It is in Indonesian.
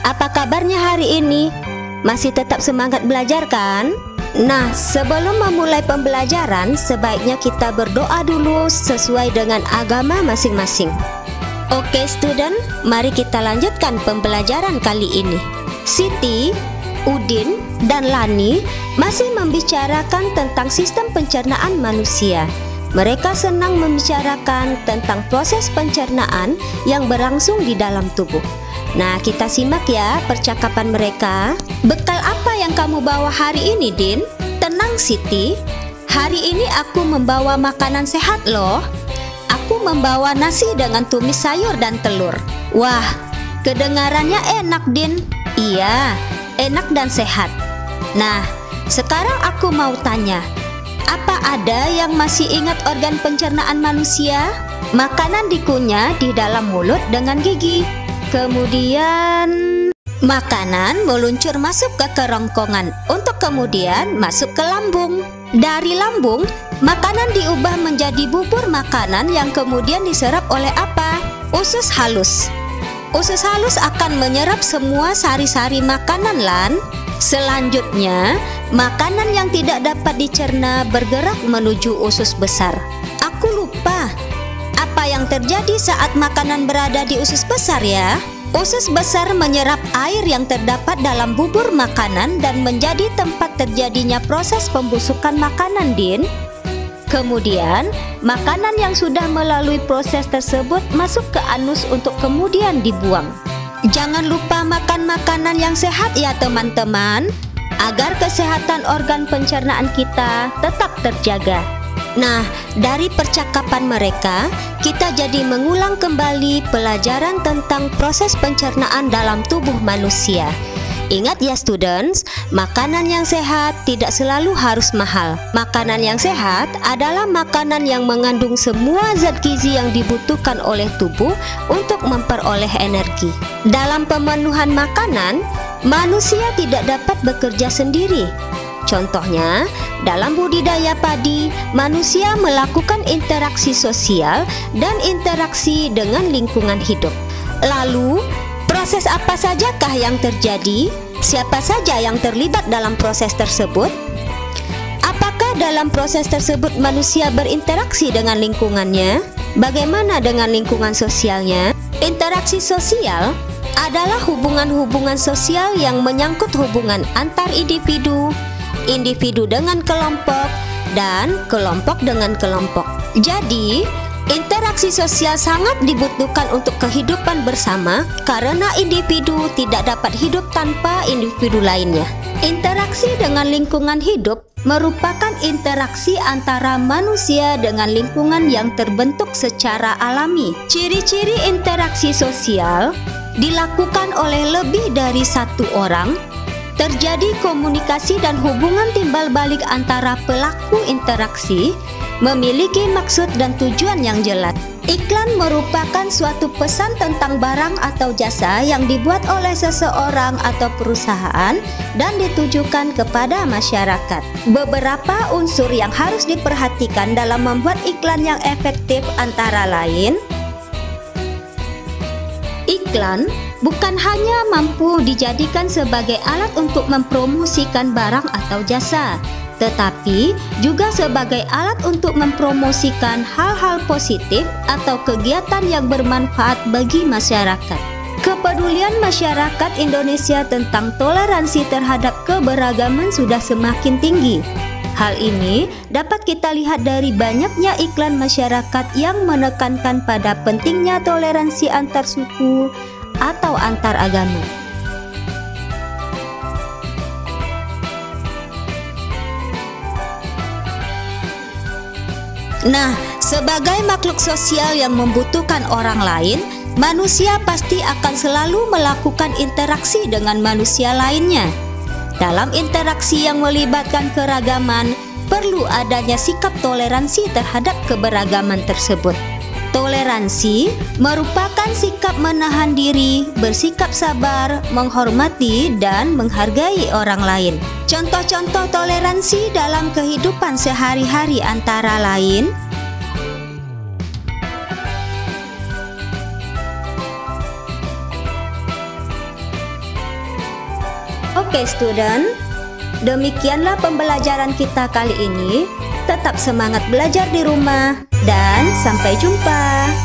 Apa kabarnya hari ini? Masih tetap semangat belajar kan? Nah, sebelum memulai pembelajaran, sebaiknya kita berdoa dulu sesuai dengan agama masing-masing. Oke student, mari kita lanjutkan pembelajaran kali ini. Siti, Udin, dan Lani masih membicarakan tentang sistem pencernaan manusia. Mereka senang membicarakan tentang proses pencernaan yang berlangsung di dalam tubuh. Nah, kita simak ya percakapan mereka. Bekal apa yang kamu bawa hari ini, Din? Tenang, Siti. Hari ini aku membawa makanan sehat loh. Aku membawa nasi dengan tumis sayur dan telur. Wah, kedengarannya enak, Din. Iya, enak dan sehat. Nah, sekarang aku mau tanya, apa ada yang masih ingat organ pencernaan manusia? Makanan dikunyah di dalam mulut dengan gigi. Kemudian makanan meluncur masuk ke kerongkongan untuk kemudian masuk ke lambung. Dari lambung, makanan diubah menjadi bubur makanan yang kemudian diserap oleh apa? Usus halus. Usus halus akan menyerap semua sari-sari makanan, Lan. Selanjutnya, makanan yang tidak dapat dicerna bergerak menuju usus besar. Aku lupa, apa yang terjadi saat makanan berada di usus besar ya? Usus besar menyerap air yang terdapat dalam bubur makanan dan menjadi tempat terjadinya proses pembusukan makanan, Din. Kemudian, makanan yang sudah melalui proses tersebut masuk ke anus untuk kemudian dibuang. Jangan lupa makan makanan yang sehat ya teman-teman, agar kesehatan organ pencernaan kita tetap terjaga. Nah, dari percakapan mereka, kita jadi mengulang kembali pelajaran tentang proses pencernaan dalam tubuh manusia. Ingat ya students, makanan yang sehat tidak selalu harus mahal. Makanan yang sehat adalah makanan yang mengandung semua zat gizi yang dibutuhkan oleh tubuh untuk memperoleh energi. Dalam pemenuhan makanan, manusia tidak dapat bekerja sendiri. Contohnya, dalam budidaya padi, manusia melakukan interaksi sosial dan interaksi dengan lingkungan hidup. Lalu, proses apa sajakah yang terjadi? Siapa saja yang terlibat dalam proses tersebut? Apakah dalam proses tersebut manusia berinteraksi dengan lingkungannya? Bagaimana dengan lingkungan sosialnya? Interaksi sosial adalah hubungan-hubungan sosial yang menyangkut hubungan antar individu, individu dengan kelompok, dan kelompok dengan kelompok. Jadi, interaksi sosial sangat dibutuhkan untuk kehidupan bersama karena individu tidak dapat hidup tanpa individu lainnya. Interaksi dengan lingkungan hidup merupakan interaksi antara manusia dengan lingkungan yang terbentuk secara alami. Ciri-ciri interaksi sosial dilakukan oleh lebih dari satu orang. Terjadi komunikasi dan hubungan timbal balik antara pelaku interaksi, memiliki maksud dan tujuan yang jelas. Iklan merupakan suatu pesan tentang barang atau jasa yang dibuat oleh seseorang atau perusahaan dan ditujukan kepada masyarakat. Beberapa unsur yang harus diperhatikan dalam membuat iklan yang efektif antara lain: iklan bukan hanya mampu dijadikan sebagai alat untuk mempromosikan barang atau jasa, tetapi juga sebagai alat untuk mempromosikan hal-hal positif atau kegiatan yang bermanfaat bagi masyarakat. Kepedulian masyarakat Indonesia tentang toleransi terhadap keberagaman sudah semakin tinggi. Hal ini dapat kita lihat dari banyaknya iklan masyarakat yang menekankan pada pentingnya toleransi antar suku atau antar agama. Nah, sebagai makhluk sosial yang membutuhkan orang lain, manusia pasti akan selalu melakukan interaksi dengan manusia lainnya. Dalam interaksi yang melibatkan keragaman, perlu adanya sikap toleransi terhadap keberagaman tersebut. Toleransi merupakan sikap menahan diri, bersikap sabar, menghormati, dan menghargai orang lain. Contoh-contoh toleransi dalam kehidupan sehari-hari antara lain: Oke, student. Demikianlah pembelajaran kita kali ini. Tetap semangat belajar di rumah dan sampai jumpa.